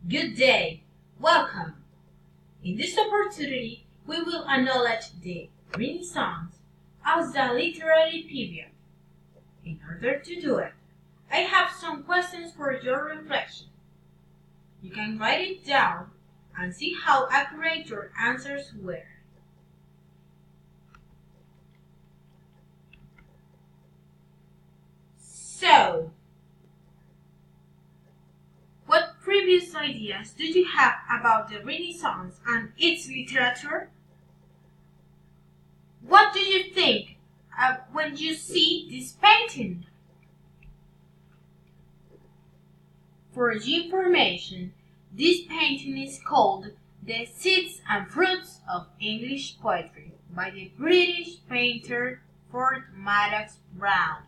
Good day. Welcome. In this opportunity, we will acknowledge the Renaissance as the literary period. In order to do it, I have some questions for your reflection. You can write it down and see how accurate your answers were. So, what previous ideas do you have about the Renaissance and its literature? What do you think when you see this painting? For your information, this painting is called The Seeds and Fruits of English Poetry by the British painter Ford Madox Brown.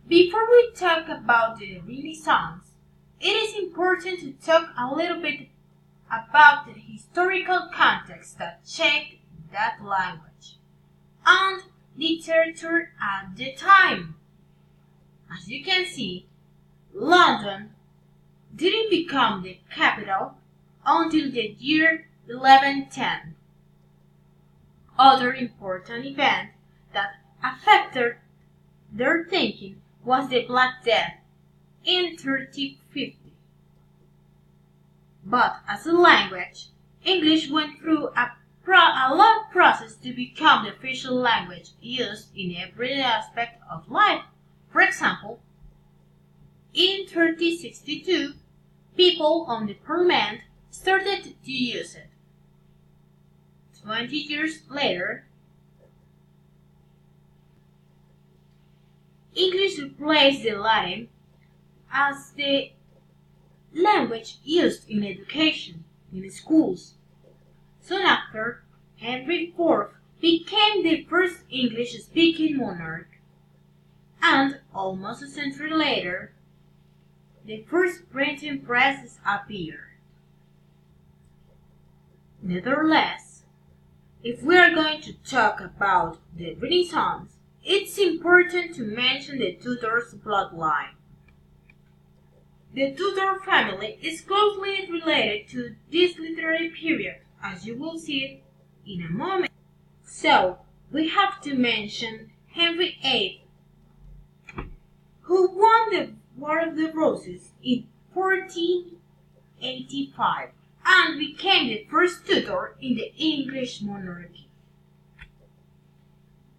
Before we talk about the Renaissance, it is important to talk a little bit about the historical context that shaped that language and literature at the time. As you can see, London didn't become the capital until the year 1110. Other important event that affected their thinking was the Black Death in 1350. But as a language, English went through a long process to become the official language used in every aspect of life. For example, in 1362, people on the Parliament started to use it. 20 years later, English replaced the Latin as the language used in education, in schools. Soon after, Henry IV became the first English-speaking monarch, and almost a century later, the first printing presses appeared. Nevertheless, if we are going to talk about the Renaissance, it's important to mention the Tudors bloodline. The Tudor family is closely related to this literary period, as you will see in a moment. So, we have to mention Henry VIII, who won the War of the Roses in 1485 and became the first Tudor in the English monarchy.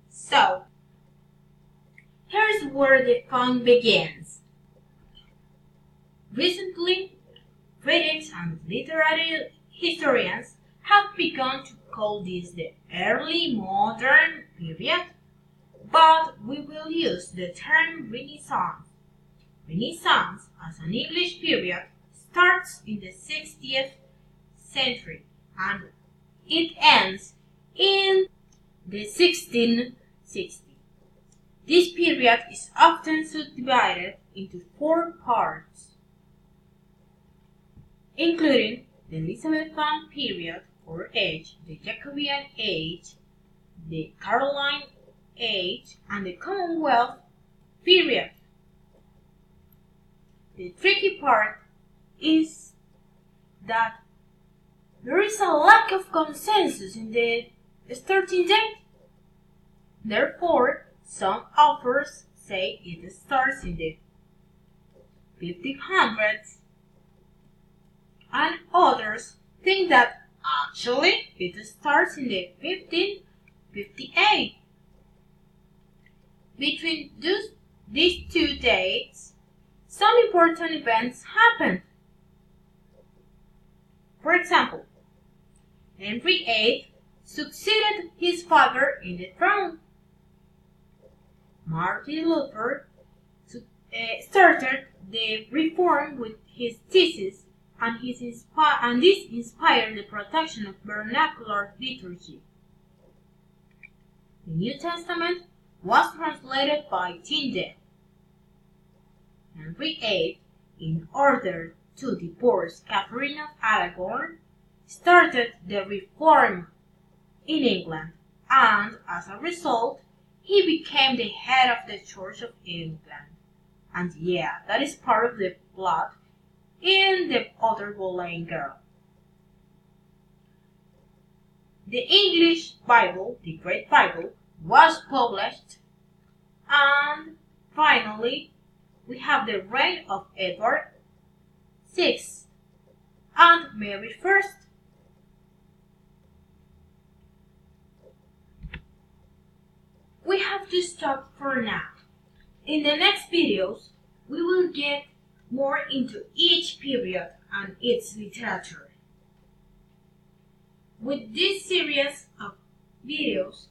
So, here's where the fun begins. Recently, critics and literary historians have begun to call this the early modern period, but we will use the term Renaissance. Renaissance, as an English period, starts in the 16th century and it ends in the 1660s. This period is often subdivided into 4 parts, including the Elizabethan period or age, the Jacobean age, the Caroline age, and the Commonwealth period. The tricky part is that there is a lack of consensus in the starting date. Therefore, some authors say it starts in the 1500s, and others think that actually it starts in the 1558. Between these 2 dates, some important events happened. For example, Henry VIII succeeded his father in the throne. Martin Luther started the reform with his thesis, and this inspired the protection of vernacular liturgy. The New Testament was translated by Tyndale. Henry VIII, in order to divorce Catherine of Aragon, started the reform in England, and as a result, he became the head of the Church of England. And yeah, that is part of the plot in The Other Boleyn Girl. The English Bible, the Great Bible, was published, and finally, we have the reign of Edward VI and Mary I. We have to stop for now. In the next videos, we will get more into each period and its literature. With this series of videos,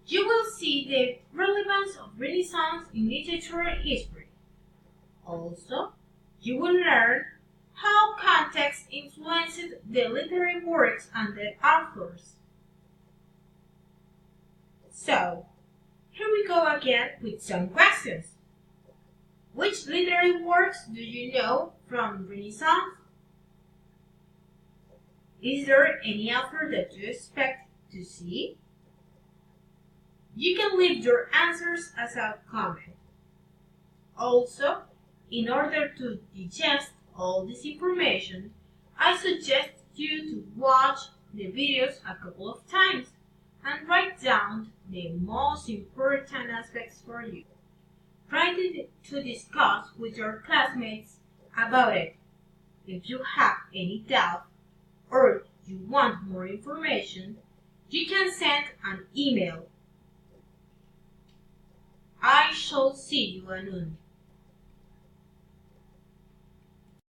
you will see the relevance of Renaissance in literature history. Also, you will learn how context influenced the literary works and their authors. So, here we go again with some questions. Which literary works do you know from Renaissance? Is there any author that you expect to see? You can leave your answers as a comment. Also, in order to digest all this information, I suggest you to watch the videos a couple of times and write down the most important aspects for you. Try to discuss with your classmates about it. If you have any doubt or you want more information, you can send an email. I shall see you anon.